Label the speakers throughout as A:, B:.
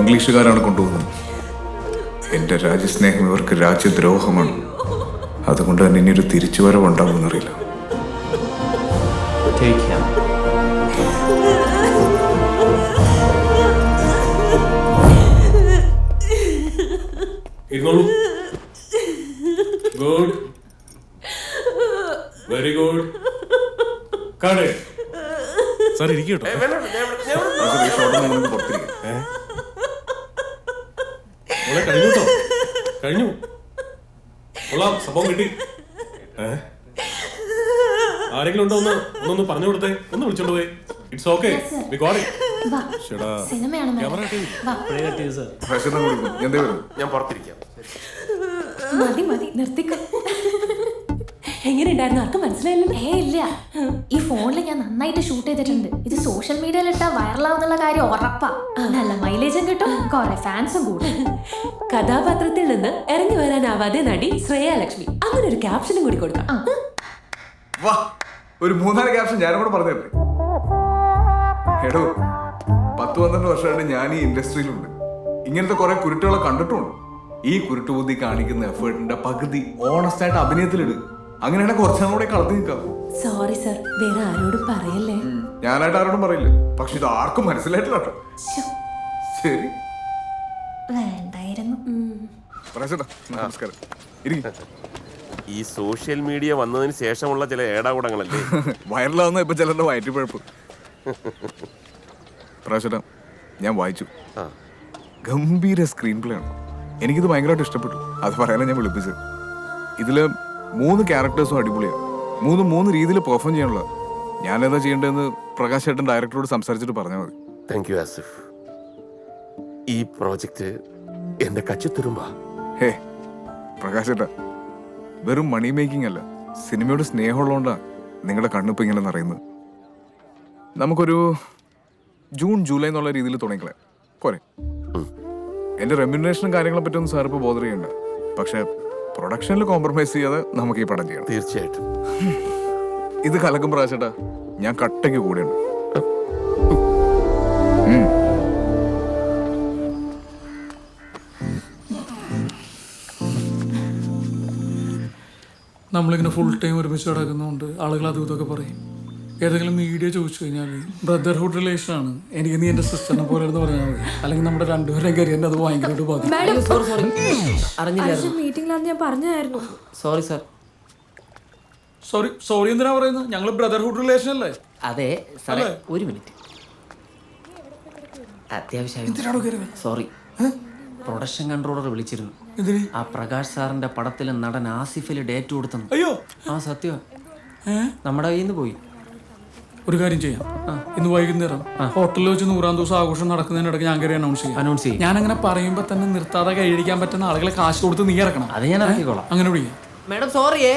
A: ഇംഗ്ലീഷുകാരാണ് കൊണ്ടുപോകുന്നത്. എൻ്റെ രാജ്യസ്നേഹം ഇവർക്ക് രാജ്യദ്രോഹമാണ്. അതുകൊണ്ട് തന്നെ ഇനിയൊരു തിരിച്ചുവരവുണ്ടാവുമെന്നറിയില്ല.
B: Good, very good. സാർ ഇരിക്കട്ടോ. കഴിഞ്ഞു കഴിഞ്ഞു. കൊള്ളാം, സംഭവം കിട്ടി. ആരെങ്കിലും ഉണ്ടോ? ഒന്നൊന്ന് പറഞ്ഞു കൊടുത്തേ, ഒന്ന് വിളിച്ചോണ്ട് പോയി. It's okay, we got it.
C: ഞാൻ പുറത്തിരിക്കാം.
D: മതി മതി, നിർത്തിക്കോ. എങ്ങനെയുണ്ടായിരുന്നു? ആർക്കും മനസ്സിലായില്ല. ഇല്ല, ഈ ഫോണിൽ ഞാൻ നന്നായിട്ട് ഷൂട്ട് ചെയ്തിട്ടുണ്ട്. ഇത് സോഷ്യൽ മീഡിയയിൽ ഇട്ടാ വൈറലാവുന്നുള്ള കാര്യം ഉറപ്പാ. നല്ല മൈലേജും കിട്ടും, കുറെ ഫാൻസും കൂടും. കഥാപാത്രത്തിൽ നിന്ന് ഇറങ്ങി വരാനാവാതെ നടി ശ്രേയ ലക്ഷ്മി, അങ്ങനെ ഒരു ക്യാപ്ഷനും കൂടി കൊടുക്കാം.
A: ഒരു 3-4 ക്യാപ്ഷൻ ഞാനും കൂടെ പറഞ്ഞു തരട്ടെ. എടോ, 10-12 വർഷമായിട്ട് ഞാൻ ഈ ഇൻഡസ്ട്രിയിലുണ്ട്. ഇങ്ങനത്തെ കുറെ കുരുട്ടുകളെ കണ്ടിട്ടുണ്ട്. ഈ കുരുട്ടുബുദ്ധി കാണിക്കുന്ന എഫേർട്ടിന്റെ പകുതി ഓണസ്റ്റ് ആയിട്ട് അഭിനയത്തിലിട്. അങ്ങനെയാണെങ്കിൽ കുറച്ചാൽ കൂടെ കളത്തി നിൽക്കാം.
D: സോറി സർ, വേറെ ആരോടും പറയല്ലേ.
A: ഞാനായിട്ട് ആരോടും പറയില്ല, പക്ഷെ ഇത് ആർക്കും മനസ്സിലായിട്ടില്ല കേട്ടോ. ശരി,
D: വേണ്ടായിരുന്നു.
A: നമസ്കാരം.
C: ഈ സോഷ്യൽ മീഡിയ വന്നതിന് ശേഷമുള്ള ചില ഏടാകൂടങ്ങളല്ലേ
A: വൈറലാവുന്ന. ഇപ്പൊ ചിലരുടെ വയറ്റിപ്പഴപ്പ്. പ്രാവശ്യം ഞാൻ വായിച്ചു, ഗംഭീര സ്ക്രീൻ പ്ലേ ആണ്. എനിക്കിത് ഭയങ്കരമായിട്ട് ഇഷ്ടപ്പെട്ടു. അത് പറയാനാണ് ഞാൻ വിളിപ്പിച്ചത്. ഇതില് 3 ക്യാരക്ടേഴ്സും അടിപൊളിയാണ്. 3 രീതിയിൽ പെർഫോം ചെയ്യാനുള്ള. ഞാനേതാ ചെയ്യേണ്ടതെന്ന് പ്രകാശ് ചേട്ടൻ ഡയറക്ടറോട് സംസാരിച്ചിട്ട് പറഞ്ഞാൽ മതി.
C: Thank you Asif. ഈ പ്രോജക്റ്റ് എന്റെ കച്ചിത്തുരുമ്പാ.
A: ഹേ പ്രകാശ് ചേട്ടാ, വെറും മണി മേക്കിംഗ് അല്ല, സിനിമയോട് സ്നേഹമുള്ളതുകൊണ്ടാണ് നിങ്ങളുടെ കണ്ണിപ്പോൾ ഇങ്ങനെ നിറയുന്നത്. നമുക്കൊരു ജൂൺ ജൂലൈ എന്നുള്ള രീതിയിൽ തുടങ്ങിക്കളയാം, പോരെ? എൻ്റെ റെമ്യൂണറേഷനും കാര്യങ്ങളെ പറ്റിയൊന്നും സാർ ഇപ്പോൾ ബോധർ ചെയ്യണ്ട. പക്ഷെ പ്രൊഡക്ഷനിൽ കോംപ്രമൈസ് ചെയ്യാതെ നമുക്ക് ഈ പടം ചെയ്യണം.
C: തീർച്ചയായിട്ടും.
A: ഇത് കലക്കും പ്രാവശ്യട്ടാ, ഞാൻ കട്ടയ്ക്ക് കൂടെയുണ്ട്.
E: നമ്മളിങ്ങനെ ഫുൾ ടൈം ഒരുമിച്ച് കിടക്കുന്നതുകൊണ്ട് ആളുകൾ അതും ഇതൊക്കെ പറയും. ഏതെങ്കിലും മീഡിയ ചോദിച്ചു കഴിഞ്ഞാൽ ബ്രദർഹുഡ് റിലേഷൻ ആണ്, എനിക്ക് നീ എൻ്റെ സിസ്റ്ററിനെ പോലെ എന്ന് പറഞ്ഞാൽ മതി. അല്ലെങ്കിൽ നമ്മുടെ രണ്ടുപേരും കരിയറിനെ അത് ഭയങ്കരമായിട്ട് ബാധിക്കും.
F: Sorry sir.
E: സോറി എന്തിനാ പറയുന്നത്? ഞങ്ങൾ ബ്രദർഹുഡ് റിലേഷൻ അല്ലേ?
F: അതെ സാറേ, ഒരു മിനിറ്റ്. അത്യാവശ്യം സോറി. പ്രൊഡക്ഷൻ കൺട്രോളർ വിളിച്ചിരുന്നു. ആ പ്രകാശ് സാറിന്റെ പടത്തിൽ നടൻ ആസിഫില് ഡേറ്റ് കൊടുത്തു.
E: അയ്യോ,
F: ആ സത്യം നമ്മുടെ കയ്യിൽ നിന്ന് പോയി.
E: ഒരു കാര്യം ചെയ്യാം, ഇന്ന് വൈകുന്നേരം ഹോട്ടലിൽ വെച്ച് 100ാം ദിവസം ആഘോഷം നടക്കുന്നതിനിടയ്ക്ക് ഞാൻ കയറി അനൗൺസ് ചെയ്യും. ഞാൻ അങ്ങനെ പറയുമ്പോൾ തന്നെ നിർത്താതെ കൈയടിക്കാൻ പറ്റുന്ന ആളുകളെ കാശ് കൊടുത്ത് നീ ഇറക്കണം.
F: അത് ഞാൻ ഇറക്കിക്കോളാം.
E: അങ്ങനെ വിളിക്കാം.
F: മാഡം സോറിയേ.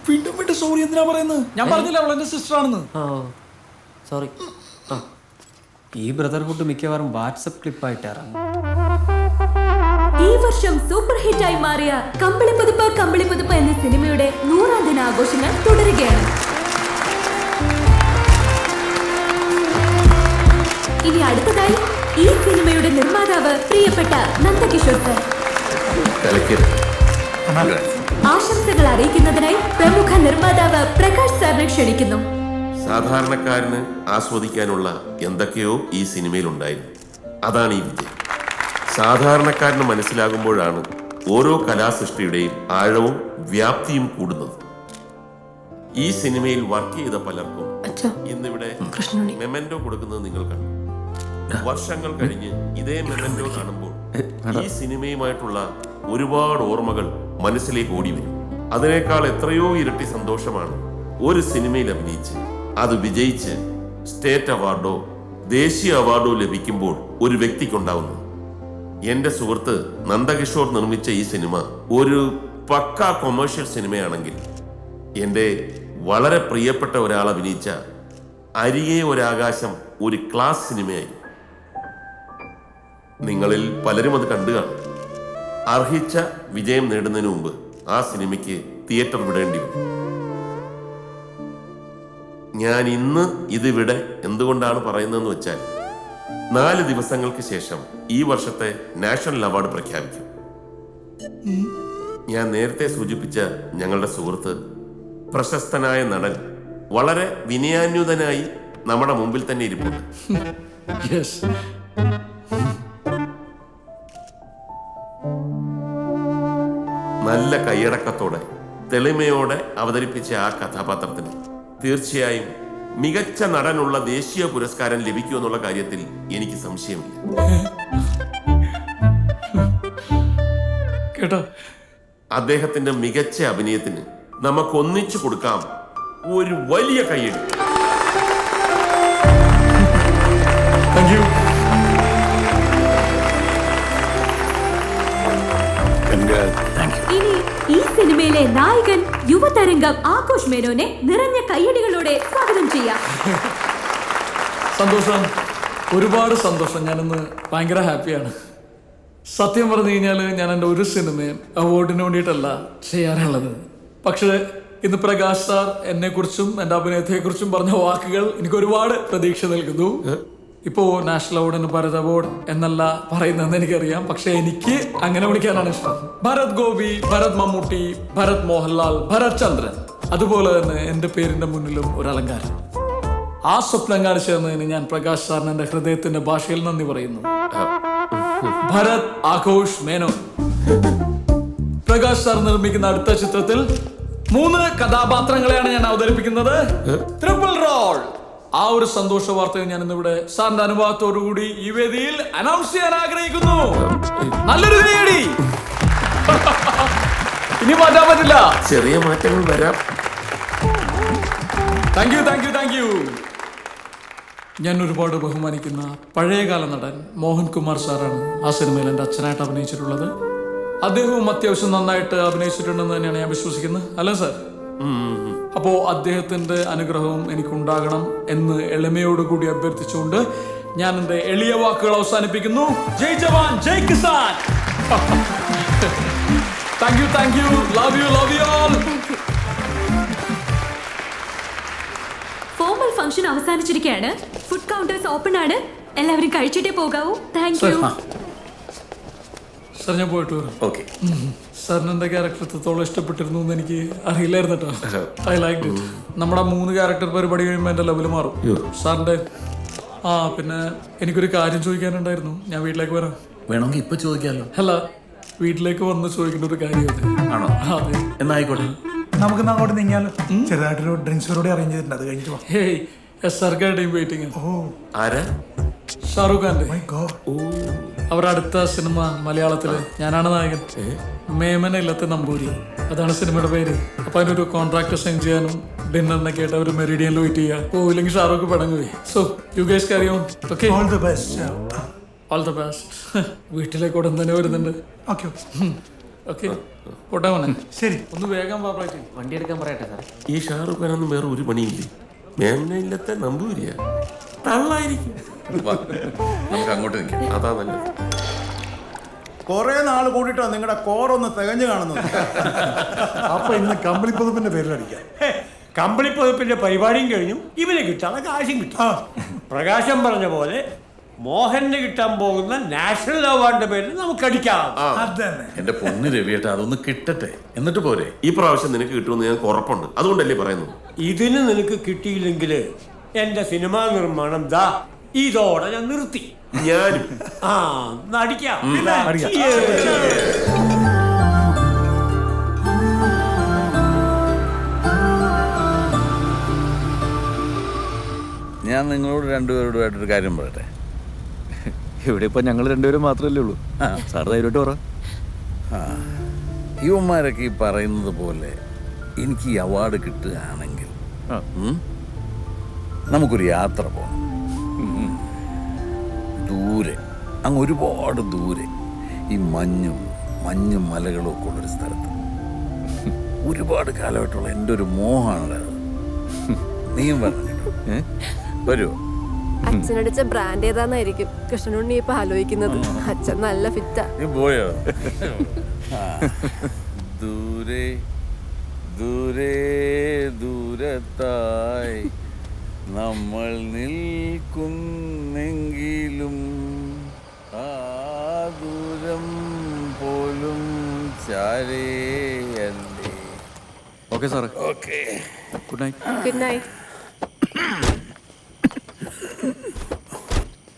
E: വീണ്ടും വീണ്ടും സോറി എന്തിനാ പറയുന്നത്? ഞാൻ പറഞ്ഞില്ല അവൾ എന്റെ സിസ്റ്റർ ആണെന്ന്.
F: സോറി. ഈ ബ്രദർഹുഡ് മിക്കവാറും വാട്സപ്പ് ക്ലിപ്പായിട്ട് ഇറങ്ങും.
D: ഈ വർഷം സൂപ്പർ ഹിറ്റായി മാറിയ കമ്പിളിപ്പുതുപ്പ് കമ്പിളിപ്പുതുപ്പ് എന്ന സിനിമയുടെ 100ാം ദിനാഘോഷങ്ങൾ തുടരുകയാണ്. ഇനി അടുത്തതായി ഈ സിനിമയുടെ നിർമ്മാതാവ് പ്രിയപ്പെട്ട നന്ദകിഷോർ സർ. ആശംസകൾ അറിയിക്കുന്നതിനായി പ്രമുഖ നിർമ്മാതാവ് പ്രകാശ് സാറിനെ ക്ഷണിക്കുന്നു.
C: സാധാരണക്കാരന് ആസ്വദിക്കാനുള്ള എന്തൊക്കെയോ ഈ സിനിമയിൽ ഉണ്ടായിരുന്നു. അതാണ് ഈ വിജയം. സാധാരണക്കാരന് മനസ്സിലാകുമ്പോഴാണ് ഓരോ കലാസൃഷ്ടിയുടെയും ആഴവും വ്യാപ്തിയും കൂടുന്നത്. ഈ സിനിമയിൽ വർക്ക് ചെയ്ത പലർക്കും ഇന്നിവിടെ മെമന്റോ കൊടുക്കുന്നത് നിങ്ങൾ കണ്ടു. വർഷങ്ങൾ കഴിഞ്ഞ് ഇതേ മെമന്റോ കാണുമ്പോൾ ഈ സിനിമയുമായിട്ടുള്ള ഒരുപാട് ഓർമ്മകൾ മനസ്സിലേക്ക് ഓടി വരും. അതിനേക്കാൾ എത്രയോ ഇരട്ടി സന്തോഷമാണ് ഒരു സിനിമയിൽ അഭിനയിച്ച് അത് വിജയിച്ച് സ്റ്റേറ്റ് അവാർഡോ ദേശീയ അവാർഡോ ലഭിക്കുമ്പോൾ ഒരു വ്യക്തിക്കുണ്ടാവുന്നത്. എന്റെ സുഹൃത്ത് നന്ദകിഷോർ നിർമ്മിച്ച ഈ സിനിമ ഒരു പക്കാ കൊമേഴ്ഷ്യൽ സിനിമയാണെങ്കിൽ എൻ്റെ വളരെ പ്രിയപ്പെട്ട ഒരാൾ അഭിനയിച്ച അരികെ ഒരാകാശം ഒരു ക്ലാസ് സിനിമയായി. നിങ്ങളിൽ പലരും അത് കണ്ടു കാണും. അർഹിച്ച വിജയം നേടുന്നതിന് മുമ്പ് ആ സിനിമയ്ക്ക് തിയേറ്റർ വിടേണ്ടി വന്നു. ഞാൻ ഇന്ന് ഇതിവിടെ എന്തുകൊണ്ടാണ് പറയുന്നതെന്ന് വെച്ചാൽ 4 ദിവസങ്ങൾക്ക് ശേഷം ഈ വർഷത്തെ നാഷണൽ അവാർഡ് പ്രഖ്യാപിക്കും. ഞാൻ നേരത്തെ സൂചിപ്പിച്ച ഞങ്ങളുടെ സുഹൃത്ത്, പ്രശസ്തനായ നടൻ, വളരെ വിനയാന്യുതനായി നമ്മുടെ മുമ്പിൽ തന്നെ ഇരിപ്പുണ്ട്.
E: യെസ്.
C: നല്ല കൈയടക്കത്തോടെ തെളിമയോടെ അവതരിപ്പിച്ച ആ കഥാപാത്രത്തിന് തീർച്ചയായും മികച്ച നടനുള്ള ദേശീയ പുരസ്കാരം ലഭിക്കുമെന്നുള്ള കാര്യത്തിൽ എനിക്ക് സംശയമില്ല.
E: കേട്ടോ?
C: അദ്ദേഹത്തിന്റെ മികച്ച അഭിനയത്തിന് നമുക്ക് ഒന്നിച്ചു കൊടുക്കാം ഒരു വലിയ കൈയടി.
E: Thank you.
G: ഇനി ഈ സിനിമയിലെ നായകൻ യുവതരംഗം ആഘോഷ് മേനോനെ നിറഞ്ഞ കയ്യടികളോടെ സ്വാഗതം ചെയ്യാം.
E: സന്തോഷം, ഒരുപാട് സന്തോഷം. ഞാനിന്ന് ഭയങ്കര ഹാപ്പിയാണ്. സത്യം പറഞ്ഞു കഴിഞ്ഞാൽ ഞാൻ എൻ്റെ ഒരു സിനിമയും അവാർഡിന് വേണ്ടിയിട്ടല്ല ചെയ്യാറുള്ളത്. പക്ഷേ ഇന്ന് പ്രകാശ് സാർ എന്നെക്കുറിച്ചും എൻ്റെ അഭിനയത്തെക്കുറിച്ചും പറഞ്ഞ വാക്കുകൾ എനിക്ക് ഒരുപാട് പ്രതീക്ഷ നൽകുന്നു. ഇപ്പോ നാഷണൽ അവാർഡിന് ഭാരത് അവാർഡ് എന്നല്ല പറയുന്നതെന്ന് എനിക്കറിയാം, പക്ഷെ എനിക്ക് അങ്ങനെ വിളിക്കാനാണ് ഇഷ്ടം. ഭരത് ഗോപി, ഭരത് മമ്മൂട്ടി, ഭരത് മോഹൻലാൽ, ഭരത് ചന്ദ്രൻ, അതുപോലെ തന്നെ എൻ്റെ പേരിന്റെ മുന്നിലും ഒരു അലങ്കാരം. ആ സ്വപ്നം കാണിച്ചു തന്നതിന് ഞാൻ പ്രകാശ് സാറിന് എൻ്റെ ഹൃദയത്തിന്റെ ഭാഷയിൽ നന്ദി പറയുന്നു. ഭരത് ആഘോഷ് മേനോൻ. പ്രകാശ് സാർ നിർമ്മിക്കുന്ന അടുത്ത ചിത്രത്തിൽ 3 കഥാപാത്രങ്ങളെയാണ് ഞാൻ അവതരിപ്പിക്കുന്നത്. Triple role. ആ ഒരു സന്തോഷ വാർത്തയെ ഞാൻ ഇന്നിവിടെ സാറിന്റെ അനുഭവത്തോടുകൂടി ഈ വേദിയിൽ അനൗൺസ് ചെയ്യാൻ ആഗ്രഹിക്കുന്നു. നല്ലൊരു കൈയടി. ഇനി മാറ്റാൻ പറ്റില്ല.
C: ചെറിയ മാറ്റങ്ങൾ വരാം.
E: Thank you, thank you, thank U. ഞാൻ ഒരുപാട് ബഹുമാനിക്കുന്ന പഴയകാല നടൻ മോഹൻകുമാർ സാറാണ് ആ സിനിമയിൽ എൻ്റെ അച്ഛനായിട്ട് അഭിനയിച്ചിട്ടുള്ളത്. അദ്ദേഹവും അത്യാവശ്യം നന്നായിട്ട് അഭിനയിച്ചിട്ടുണ്ടെന്ന് തന്നെയാണ് ഞാൻ വിശ്വസിക്കുന്നത്. അല്ലേ സാർ? അപ്പോ അദ്ദേഹത്തിന്റെ അനുഗ്രഹവും എനിക്കുണ്ടാകണം എന്ന് എളിമയോടുകൂടി അഭ്യർത്ഥിച്ചുകൊണ്ട് ഞാൻ എന്റെ എളിയ വാക്കുകൾ അവസാനിപ്പിക്കുന്നു. ജയ് ജവാൻ, ജയ് കിസാൻ. Thank you, thank you. Love you, love you all.
G: Formal function അവസാനിച്ചിരിക്കുകയാണ്. ഫുഡ് കൗണ്ടേഴ്സ് ഓപ്പൺ ആണ്. എല്ലാവരും കഴിച്ചിട്ടേ പോകാവൂ. Thank you.
E: സാർ ഞാൻ പോയിട്ട് വരാം.
H: ഓക്കെ.
E: സാറിന് എന്റെ ക്യാരക്ടർ എത്രത്തോളം ഇഷ്ടപ്പെട്ടിരുന്നു എന്ന് എനിക്ക് അറിയില്ലായിരുന്നു കേട്ടോ. I like it. നമ്മുടെ 3 ക്യാരക്ടർ പരിപാടി കഴിയുമ്പോൾ എന്റെ ലെവൽ മാറും. സാറിന്റെ പിന്നെ എനിക്കൊരു കാര്യം ചോദിക്കാനുണ്ടായിരുന്നു. ഞാൻ വീട്ടിലേക്ക് വരാം.
H: വേണമെങ്കിൽ ഇപ്പൊ ചോദിക്കാമല്ലോ.
E: അല്ല, വീട്ടിലേക്ക് വന്ന് ചോദിക്കേണ്ട ഒരു കാര്യം അത്.
H: ആണോ?
E: അതെ.
H: എന്നായിക്കോട്ടെ.
I: നമുക്ക് അങ്ങോട്ട് നീങ്ങിയാലോ? ചെറുതായിട്ടൊരു ഡ്രിങ്ക്സ് കൂടി അറേഞ്ച് ചെയ്തിട്ടുണ്ട്, അത് കഴിഞ്ഞിട്ട് വാ.
E: Hey, SRK team waiting.
C: ആരാ?
E: ഷാറൂഖ് ഖാന്റെ.
I: My God.
E: അവരുടെ അടുത്ത സിനിമ മലയാളത്തില് ഞാനാണ് നായകൻ. മേമന ഇല്ലത്തെ നമ്പൂരി, അതാണ് സിനിമയുടെ പേര്. അപ്പൊ അതിനൊരു കോൺട്രാക്ട് സൈൻ ചെയ്യാനും ഡിന്നറിനൊക്കെ ആയിട്ട് അവർ മെറിഡിയനിൽ വെയിറ്റ് ചെയ്യാം. പോയില്ലെങ്കിൽ ഷാറൂഖ് പടങ്ങുപോയി. So you guys carry on. Okay,
I: all the best.
E: All the best. വീട്ടിലേക്ക് ഉടൻ തന്നെ വരുന്നുണ്ട്.
I: ഓക്കെ
E: ഓക്കെ, പോട്ടെ മോനെ.
I: ശരി.
E: ഒന്ന് വേഗം പാപ്പായിട്ട്
F: വണ്ടി എടുക്കാൻ പറയട്ടെ സാർ.
C: ഈ ഷാറുഖ് ഖാനൊന്നും വേറെ ഒരു പണിയില്ലേ? മേമനയില്ലത്തെ നമ്പൂരിയ തള്ളായിരിക്കും.
H: നമുക്ക് അങ്ങോട്ട് നിൽക്കാം.
C: അതാ നല്ലത്.
J: കുറെ നാൾ കൂടിയിട്ടോ നിങ്ങളുടെ കോറൊന്ന് തികഞ്ഞു കാണുന്നത്.
I: അപ്പൊ ഇന്ന് കമ്പിളി പുതുപ്പിന്റെ പേരിലടിക്കാം.
K: കമ്പിളി പുതുപ്പിന്റെ പരിപാടിയും കഴിഞ്ഞു. ഇവന് കിട്ടാതെ കാശും കിട്ടും. പ്രകാശം പറഞ്ഞ പോലെ മോഹന് കിട്ടാൻ പോകുന്ന നാഷണൽ അവാർഡിന്റെ പേരിൽ നമുക്ക് അടിക്കാം.
I: അതന്നെ.
H: എന്റെ പൊന്ന് രവിയേട്ട, അതൊന്ന് കിട്ടട്ടെ, എന്നിട്ട് പോരെ.
C: ഈ പ്രാവശ്യം നിനക്ക് കിട്ടുമെന്ന് ഞങ്ങൾക്ക് ഉറപ്പുണ്ട്. അതുകൊണ്ടല്ലേ പറയുന്നത്.
K: ഇതിന് നിനക്ക് കിട്ടിയില്ലെങ്കിൽ എന്റെ സിനിമാ നിർമ്മാണം ദാ ഇതോടെ ഞാൻ നിർത്തി.
C: ഞാനും
K: നടിക്കാം.
H: ഞാൻ നിങ്ങളോട് രണ്ടുപേരോടുമായിട്ടൊരു കാര്യം പറയട്ടെ.
L: ഇവിടെ ഇപ്പൊ ഞങ്ങൾ രണ്ടുപേരും മാത്രമല്ലേ ഉള്ളൂ. സാർ ധൈര്യമായിട്ട് പറ.
H: യുവന്മാരൊക്കെ ഈ പറയുന്നത് പോലെ എനിക്ക് ഈ അവാർഡ് കിട്ടുകയാണെങ്കിൽ നമുക്കൊരു യാത്ര പോകണം. ദൂരെ, അങ്ങ് ഒരുപാട് ദൂരെ, ഈ മഞ്ഞും മലകളും ഒക്കെ ഉള്ളൊരു സ്ഥലത്ത്. ഒരുപാട് കാലമായിട്ടുള്ള എൻ്റെ ഒരു മോഹമാണ് അത്. നീയും പറഞ്ഞു വരുമോ?
M: അച്ഛനടിച്ച ബ്രാൻഡ് ഏതാന്നായിരിക്കും കൃഷ്ണനുണ്ണി ഇപ്പൊ ആലോചിക്കുന്നത്. അച്ഛൻ നല്ല ഫിറ്റാ.
H: നീ പോയോ? ദൂരെ ദൂരെ ദൂരത്തായി നമ്മൾ നിൽക്കുന്നെങ്കിലും ആ ദൂരം പോലും ചാരേയല്ലേ.
L: ഓക്കെ സാറേ.
H: Okay,
L: good night.
M: Good night.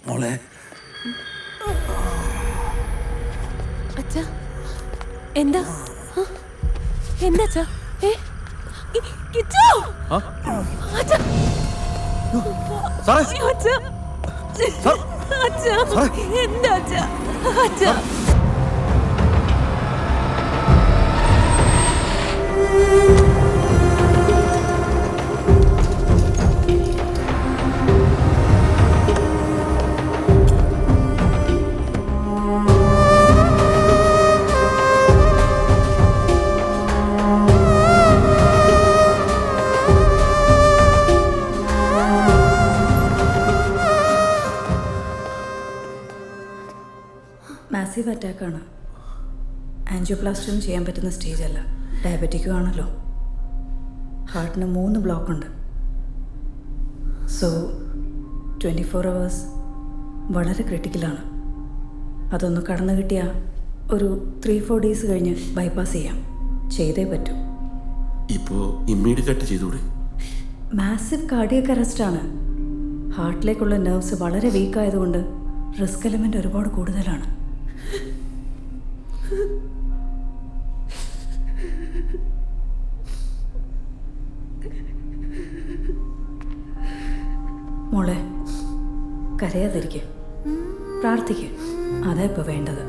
H: മോളെ.
M: അച്ഛാ എന്താ എന്താ അച്ഛാ? കിച്ചു! അച്ഛാ!
L: സാറേ.
M: അയ്യോ, അച്ഛാ! അച്ഛാ! എന്താ അച്ഛാ? അച്ഛാ!
N: മാസീവ് അറ്റാക്കാണ്. ആൻജിയോപ്ലാസ്റ്റിയും ചെയ്യാൻ പറ്റുന്ന സ്റ്റേജ് അല്ല. ഡയബറ്റിക്കും ആണല്ലോ. ഹാർട്ടിന് 3 ബ്ലോക്കുണ്ട്. സോ 24 hours വളരെ ക്രിട്ടിക്കലാണ്. അതൊന്ന് കടന്നു കിട്ടിയാൽ ഒരു 3-4 days കഴിഞ്ഞ് ബൈപ്പാസ് ചെയ്യാം. ചെയ്തേ പറ്റൂ.
C: ഇപ്പോ ഇമ്മീഡിയറ്റ് ആയിട്ട് ചെയ്തൂടെ?
N: മാസീവ് കാർഡിയക് അറസ്റ്റാണ്. ഹാർട്ടിലേക്കുള്ള നെർവ്സ് വളരെ വീക്കായതുകൊണ്ട് റിസ്ക് എലമെൻ്റ് ഒരുപാട് കൂടുതലാണ്. മോളെ, കരയാതിരിക്കുക, പ്രാർത്ഥിക്കുക. അതാ ഇപ്പോൾ വേണ്ടത്.